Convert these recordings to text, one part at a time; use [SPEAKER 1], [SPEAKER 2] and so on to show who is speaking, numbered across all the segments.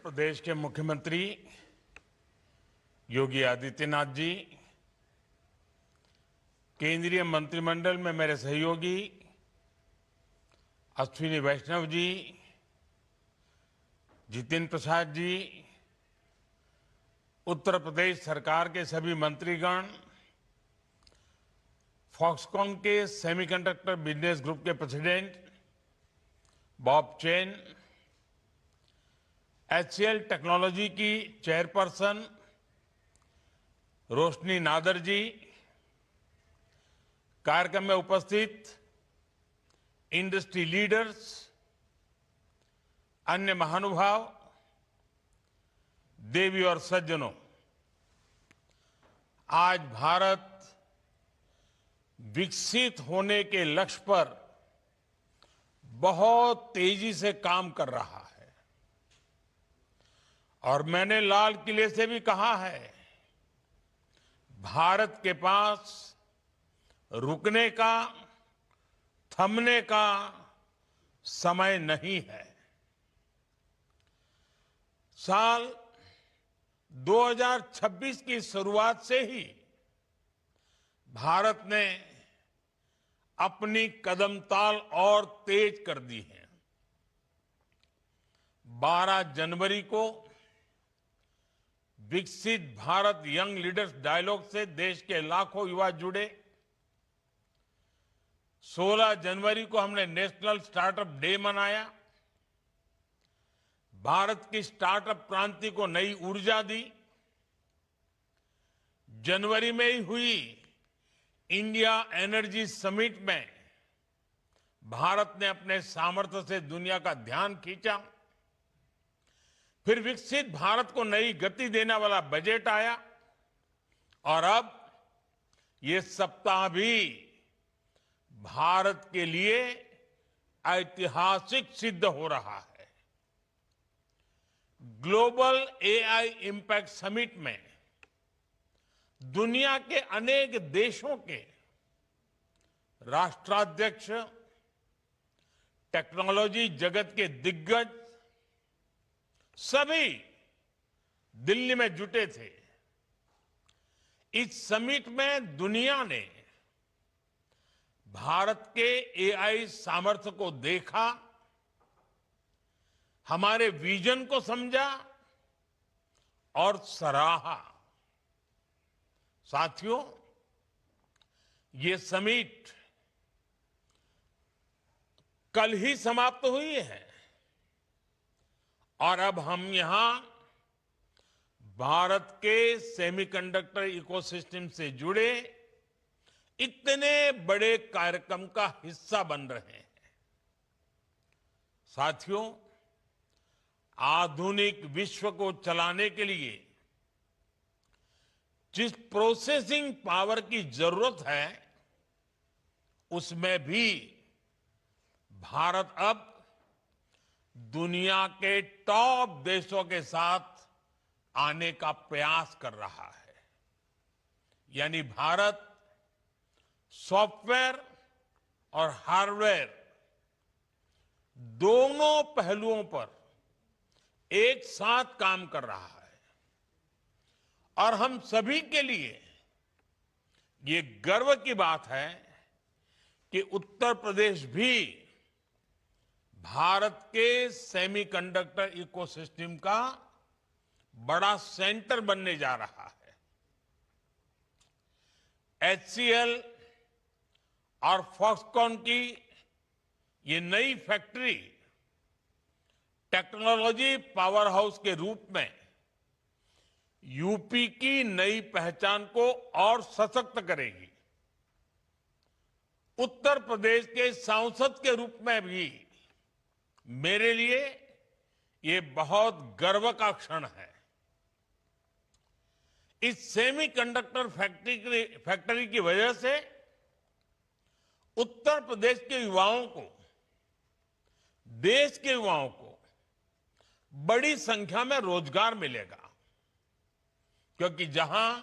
[SPEAKER 1] प्रदेश के मुख्यमंत्री योगी आदित्यनाथ जी, केंद्रीय मंत्रिमंडल में मेरे सहयोगी अश्विनी वैष्णव जी, जितिन प्रसाद जी, उत्तर प्रदेश सरकार के सभी मंत्रीगण, फॉक्सकॉन के सेमीकंडक्टर बिजनेस ग्रुप के president Bob chain, HCL technology की चेयरपर्सन रोशनी नादर जी, कार्यक्रम में उपस्थित इंडस्ट्री लीडर्स, अन्य महानुभाव, देवी और सज्जनों, आज भारत विकसित होने के लक्ष्य पर बहुत तेजी से काम कर रहा है और मैंने लाल किले से भी कहा है, भारत के पास रुकने का, थमने का समय नहीं है। साल 2026 की शुरुआत से ही भारत ने अपनी कदमताल और तेज कर दी है। 12 जनवरी को विकसित भारत यंग लीडर्स डायलॉग से देश के लाखों युवा जुड़े। 16 जनवरी को हमने नेशनल स्टार्टअप डे मनाया, भारत की स्टार्टअप क्रांति को नई ऊर्जा दी। जनवरी में ही हुई इंडिया एनर्जी समिट में भारत ने अपने सामर्थ्य से दुनिया का ध्यान खींचा। फिर विकसित भारत को नई गति देने वाला बजट आया और अब ये सप्ताह भी भारत के लिए ऐतिहासिक सिद्ध हो रहा है। ग्लोबल AI इंपैक्ट समिट में दुनिया के अनेक देशों के राष्ट्राध्यक्ष, टेक्नोलॉजी जगत के दिग्गज सभी दिल्ली में जुटे थे। इस समिट में दुनिया ने भारत के AI सामर्थ्य को देखा, हमारे विजन को समझा और सराहा। साथियों, ये समिट कल ही समाप्त हुई है और अब हम यहां भारत के सेमीकंडक्टर इकोसिस्टम से जुड़े इतने बड़े कार्यक्रम का हिस्सा बन रहे हैं। साथियों, आधुनिक विश्व को चलाने के लिए जिस प्रोसेसिंग पावर की जरूरत है, उसमें भी भारत अब दुनिया के टॉप देशों के साथ आने का प्रयास कर रहा है। यानी भारत सॉफ्टवेयर और हार्डवेयर दोनों पहलुओं पर एक साथ काम कर रहा है और हम सभी के लिए ये गर्व की बात है कि उत्तर प्रदेश भी भारत के सेमीकंडक्टर इकोसिस्टम का बड़ा सेंटर बनने जा रहा है। HCL और फॉक्सकॉन की ये नई फैक्ट्री टेक्नोलॉजी पावर हाउस के रूप में यूपी की नई पहचान को और सशक्त करेगी। उत्तर प्रदेश के सांसद के रूप में भी मेरे लिए ये बहुत गर्व का क्षण है। इस सेमीकंडक्टर फैक्ट्री की वजह से उत्तर प्रदेश के युवाओं को, देश के युवाओं को बड़ी संख्या में रोजगार मिलेगा, क्योंकि जहां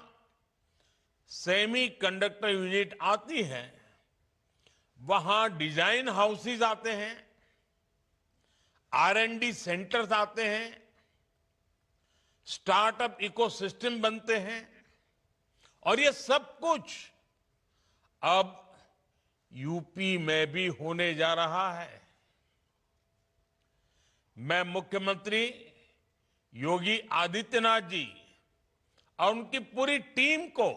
[SPEAKER 1] सेमीकंडक्टर यूनिट आती है वहां डिजाइन हाउसेज आते हैं, R&D सेंटर्स आते हैं, स्टार्टअप इकोसिस्टम बनते हैं और ये सब कुछ अब यूपी में भी होने जा रहा है। मैं मुख्यमंत्री योगी आदित्यनाथ जी और उनकी पूरी टीम को,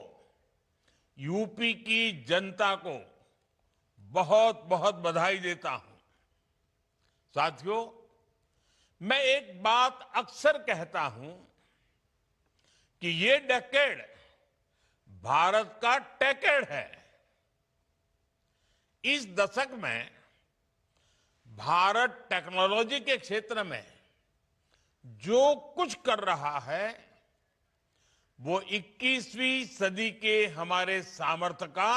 [SPEAKER 1] यूपी की जनता को बहुत बहुत बधाई देता हूं। साथियों, मैं एक बात अक्सर कहता हूं कि ये डेकेड भारत का टेकेड है। इस दशक में भारत टेक्नोलॉजी के क्षेत्र में जो कुछ कर रहा है वो 21वीं सदी के हमारे सामर्थ्य का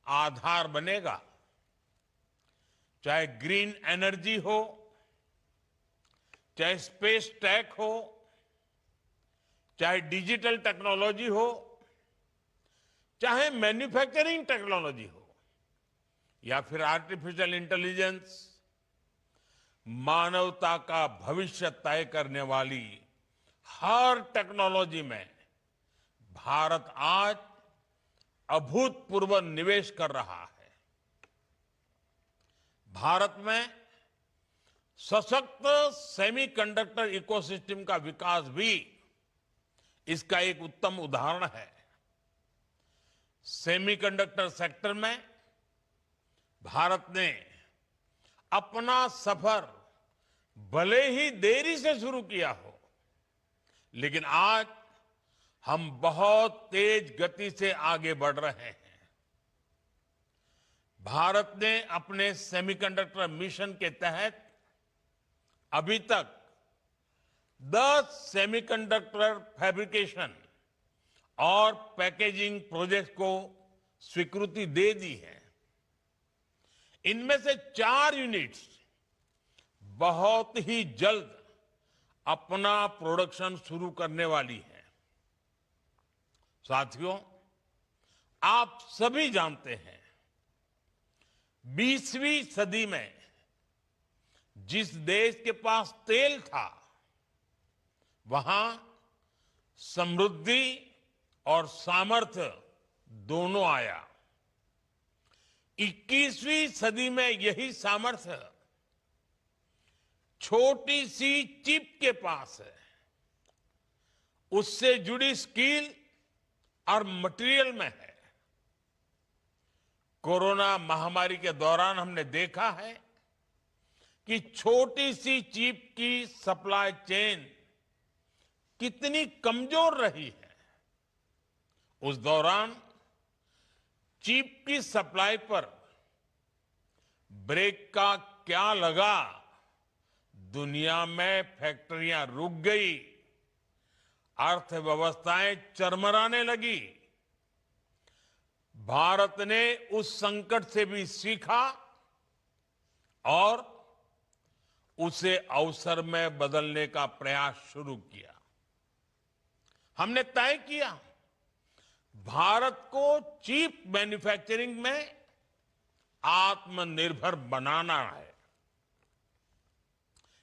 [SPEAKER 1] आधार बनेगा। चाहे ग्रीन एनर्जी हो, चाहे स्पेस टेक हो, चाहे डिजिटल टेक्नोलॉजी हो, चाहे मैन्युफैक्चरिंग टेक्नोलॉजी हो, या फिर आर्टिफिशियल इंटेलिजेंस, मानवता का भविष्य तय करने वाली हर टेक्नोलॉजी में भारत आज अभूतपूर्व निवेश कर रहा है। भारत में सशक्त सेमीकंडक्टर इकोसिस्टम का विकास भी इसका एक उत्तम उदाहरण है। सेमीकंडक्टर सेक्टर में भारत ने अपना सफर भले ही देरी से शुरू किया हो, लेकिन आज हम बहुत तेज गति से आगे बढ़ रहे हैं। भारत ने अपने सेमीकंडक्टर मिशन के तहत अभी तक 10 सेमीकंडक्टर फैब्रिकेशन और पैकेजिंग प्रोजेक्ट को स्वीकृति दे दी है। इनमें से 4 यूनिट्स बहुत ही जल्द अपना प्रोडक्शन शुरू करने वाली है। साथियों, आप सभी जानते हैं 20वीं सदी में जिस देश के पास तेल था, वहां समृद्धि और सामर्थ्य दोनों आया। 21वीं सदी में यही सामर्थ्य छोटी सी चिप के पास है। उससे जुड़ी स्किल और मटेरियल में है। कोरोना महामारी के दौरान हमने देखा है कि छोटी सी चिप की सप्लाई चेन कितनी कमजोर रही है। उस दौरान चिप की सप्लाई पर ब्रेक का क्या लगा, दुनिया में फैक्ट्रियां रुक गई, अर्थव्यवस्थाएं चरमराने लगी। भारत ने उस संकट से भी सीखा और उसे अवसर में बदलने का प्रयास शुरू किया। हमने तय किया भारत को चिप मैन्युफैक्चरिंग में आत्मनिर्भर बनाना है।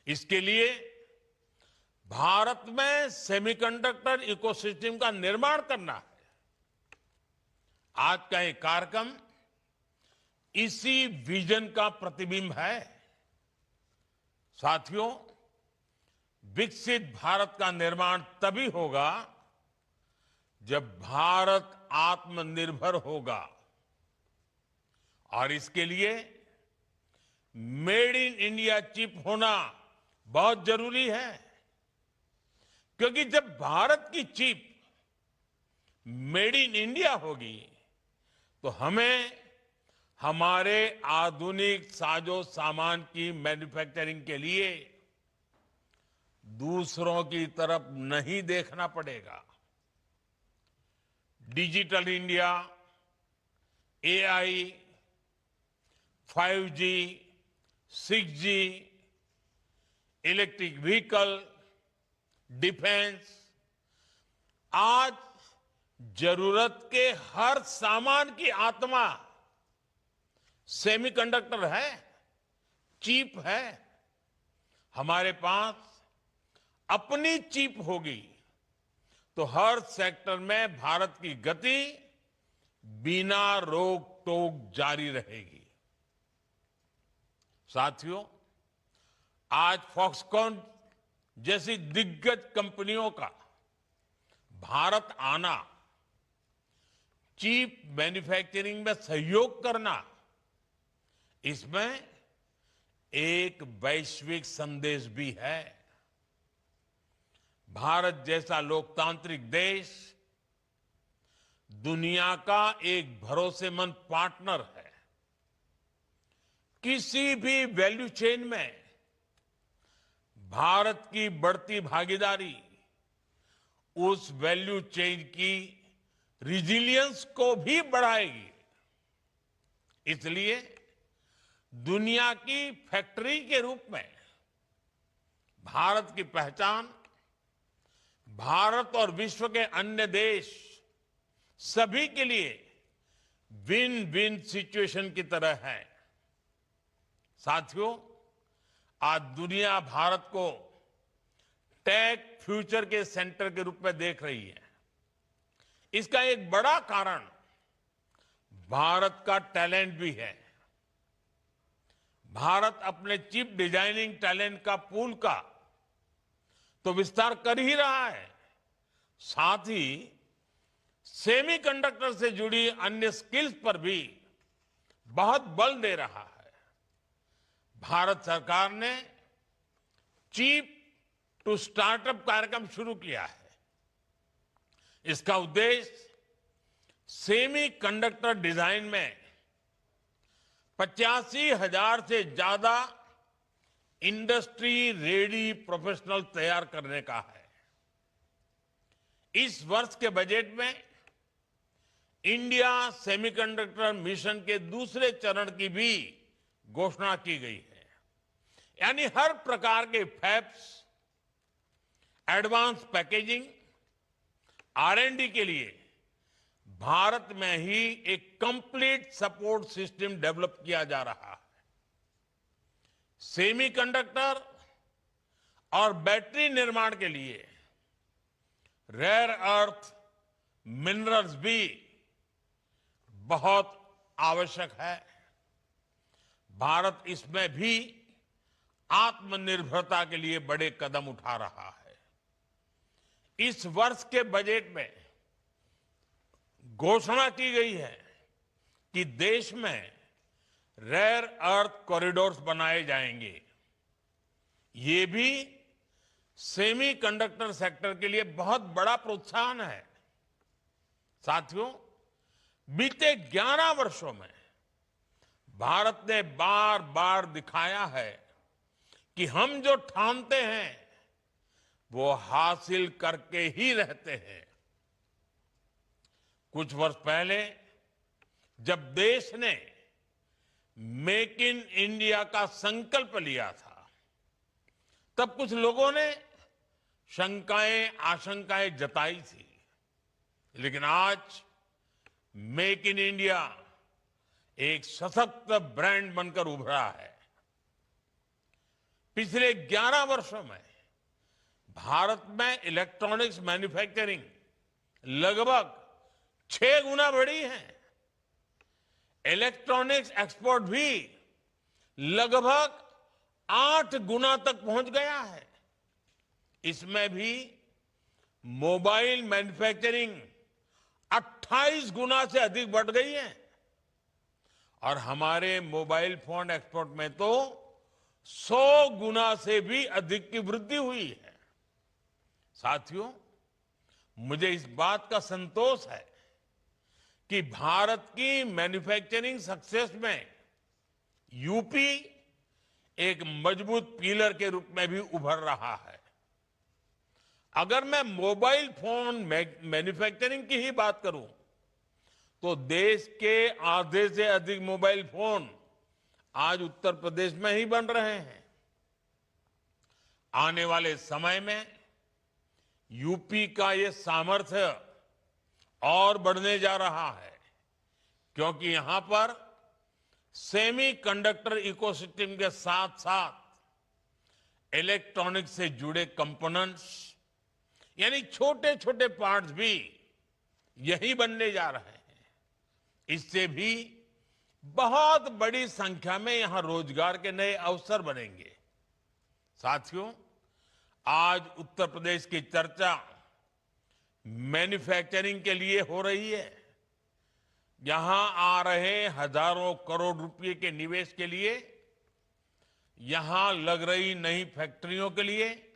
[SPEAKER 1] इसके लिए भारत में सेमीकंडक्टर इकोसिस्टम का निर्माण करना है। आज का ये कार्यक्रम इसी विजन का प्रतिबिंब है। साथियों, विकसित भारत का निर्माण तभी होगा जब भारत आत्मनिर्भर होगा, और इसके लिए मेड इन इंडिया चिप होना बहुत जरूरी है। क्योंकि जब भारत की चिप मेड इन इंडिया होगी तो हमें हमारे आधुनिक साजो सामान की मैन्युफैक्चरिंग के लिए दूसरों की तरफ नहीं देखना पड़ेगा। Digital India, AI, 5G, 6G, electric vehicle, defence, आज जरूरत के हर सामान की आत्मा सेमीकंडक्टर है, चिप है। हमारे पास अपनी चिप होगी तो हर सेक्टर में भारत की गति बिना रोक टोक जारी रहेगी। साथियों, आज फॉक्सकॉन जैसी दिग्गज कंपनियों का भारत आना, चिप मैन्युफैक्चरिंग में सहयोग करना, इसमें एक वैश्विक संदेश भी है। भारत जैसा लोकतांत्रिक देश दुनिया का एक भरोसेमंद पार्टनर है। किसी भी वैल्यू चेन में भारत की बढ़ती भागीदारी उस वैल्यू चेन की रिजिलियंस को भी बढ़ाएगी। इसलिए दुनिया की फैक्ट्री के रूप में भारत की पहचान भारत और विश्व के अन्य देश सभी के लिए विन विन सिचुएशन की तरह है। साथियों, आज दुनिया भारत को टेक फ्यूचर के सेंटर के रूप में देख रही है। इसका एक बड़ा कारण भारत का टैलेंट भी है। भारत अपने चिप डिजाइनिंग टैलेंट का पूल का तो विस्तार कर ही रहा है, साथ ही सेमीकंडक्टर से जुड़ी अन्य स्किल्स पर भी बहुत बल दे रहा है। भारत सरकार ने चिप टू स्टार्टअप कार्यक्रम शुरू किया है। इसका उद्देश्य सेमीकंडक्टर डिजाइन में 85,000 से ज्यादा इंडस्ट्री रेडी प्रोफेशनल तैयार करने का है। इस वर्ष के बजट में इंडिया सेमीकंडक्टर मिशन के दूसरे चरण की भी घोषणा की गई है। यानी हर प्रकार के फैब्स, एडवांस पैकेजिंग, R&D के लिए भारत में ही एक कंप्लीट सपोर्ट सिस्टम डेवलप किया जा रहा है। सेमीकंडक्टर और बैटरी निर्माण के लिए रेयर अर्थ मिनरल्स भी बहुत आवश्यक है। भारत इसमें भी आत्मनिर्भरता के लिए बड़े कदम उठा रहा है। इस वर्ष के बजट में घोषणा की गई है कि देश में रेयर अर्थ कॉरिडोर्स बनाए जाएंगे। ये भी सेमीकंडक्टर सेक्टर के लिए बहुत बड़ा प्रोत्साहन है। साथियों, बीते 11 वर्षों में भारत ने बार बार दिखाया है कि हम जो ठानते हैं वो हासिल करके ही रहते हैं। कुछ वर्ष पहले जब देश ने मेक इन इंडिया का संकल्प लिया था, तब कुछ लोगों ने शंकाएं, आशंकाएं जताई थी। लेकिन आज मेक इन इंडिया एक सशक्त ब्रांड बनकर उभरा है। पिछले 11 वर्षों में भारत में इलेक्ट्रॉनिक्स मैन्युफैक्चरिंग लगभग 6 गुना बढ़ी है। इलेक्ट्रॉनिक्स एक्सपोर्ट भी लगभग 8 गुना तक पहुंच गया है। इसमें भी मोबाइल मैन्युफैक्चरिंग 28 गुना से अधिक बढ़ गई है और हमारे मोबाइल फोन एक्सपोर्ट में तो 100 गुना से भी अधिक की वृद्धि हुई है। साथियों, मुझे इस बात का संतोष है कि भारत की मैन्युफैक्चरिंग सक्सेस में यूपी एक मजबूत पिलर के रूप में भी उभर रहा है। अगर मैं मोबाइल फोन मैन्युफैक्चरिंग की ही बात करूं तो देश के आधे से अधिक मोबाइल फोन आज उत्तर प्रदेश में ही बन रहे हैं। आने वाले समय में यूपी का ये सामर्थ्य और बढ़ने जा रहा है, क्योंकि यहां पर सेमीकंडक्टर इकोसिस्टम के साथ साथ इलेक्ट्रॉनिक्स से जुड़े कंपोनेंट्स, यानी छोटे छोटे पार्ट्स भी यही बनने जा रहे हैं। इससे भी बहुत बड़ी संख्या में यहां रोजगार के नए अवसर बनेंगे। साथियों, आज उत्तर प्रदेश की चर्चा मैन्युफैक्चरिंग के लिए हो रही है। यहां आ रहे हजारों करोड़ रुपए के निवेश के लिए, यहां लग रही नई फैक्ट्रियों के लिए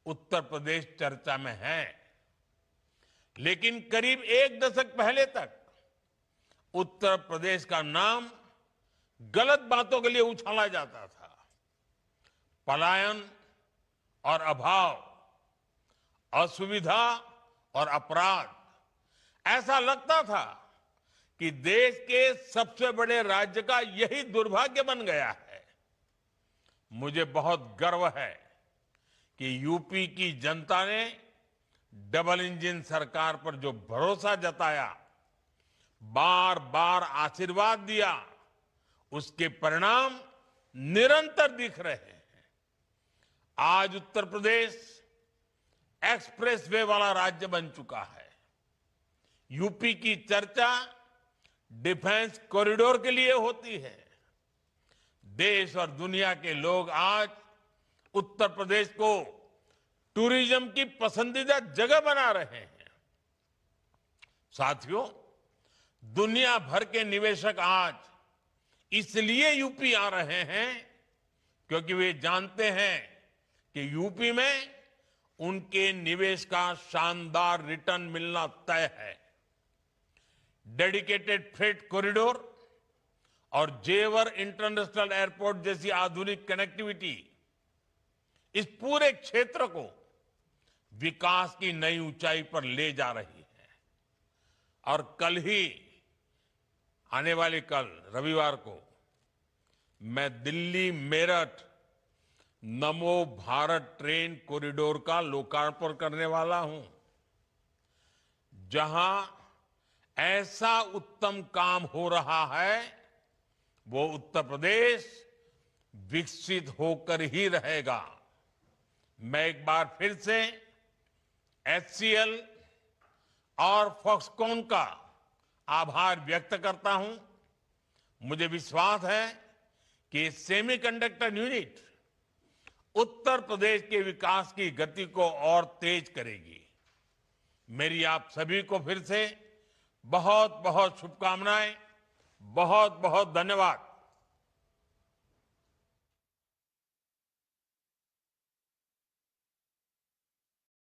[SPEAKER 1] उत्तर प्रदेश चर्चा में है। लेकिन करीब एक दशक पहले तक उत्तर प्रदेश का नाम गलत बातों के लिए उछाला जाता था। पलायन और अभाव, असुविधा और अपराध, ऐसा लगता था कि देश के सबसे बड़े राज्य का यही दुर्भाग्य बन गया है। मुझे बहुत गर्व है कि यूपी की जनता ने डबल इंजन सरकार पर जो भरोसा जताया, बार बार आशीर्वाद दिया, उसके परिणाम निरंतर दिख रहे हैं। आज उत्तर प्रदेश एक्सप्रेसवे वाला राज्य बन चुका है। यूपी की चर्चा डिफेंस कॉरिडोर के लिए होती है। देश और दुनिया के लोग आज उत्तर प्रदेश को टूरिज्म की पसंदीदा जगह बना रहे हैं। साथियों, दुनिया भर के निवेशक आज इसलिए यूपी आ रहे हैं क्योंकि वे जानते हैं कि यूपी में उनके निवेश का शानदार रिटर्न मिलना तय है। डेडिकेटेड फ्रेट कॉरिडोर और जेवर इंटरनेशनल एयरपोर्ट जैसी आधुनिक कनेक्टिविटी इस पूरे क्षेत्र को विकास की नई ऊंचाई पर ले जा रही है। और कल ही, आने वाले कल रविवार को, मैं दिल्ली मेरठ नमो भारत ट्रेन कॉरिडोर का लोकार्पण करने वाला हूं, जहां ऐसा उत्तम काम हो रहा है वो उत्तर प्रदेश विकसित होकर ही रहेगा। मैं एक बार फिर से HCL और फॉक्सकॉन का आभार व्यक्त करता हूं। मुझे विश्वास है कि सेमीकंडक्टर यूनिट उत्तर प्रदेश के विकास की गति को और तेज करेगी। मेरी आप सभी को फिर से बहुत बहुत शुभकामनाएं, बहुत बहुत धन्यवाद।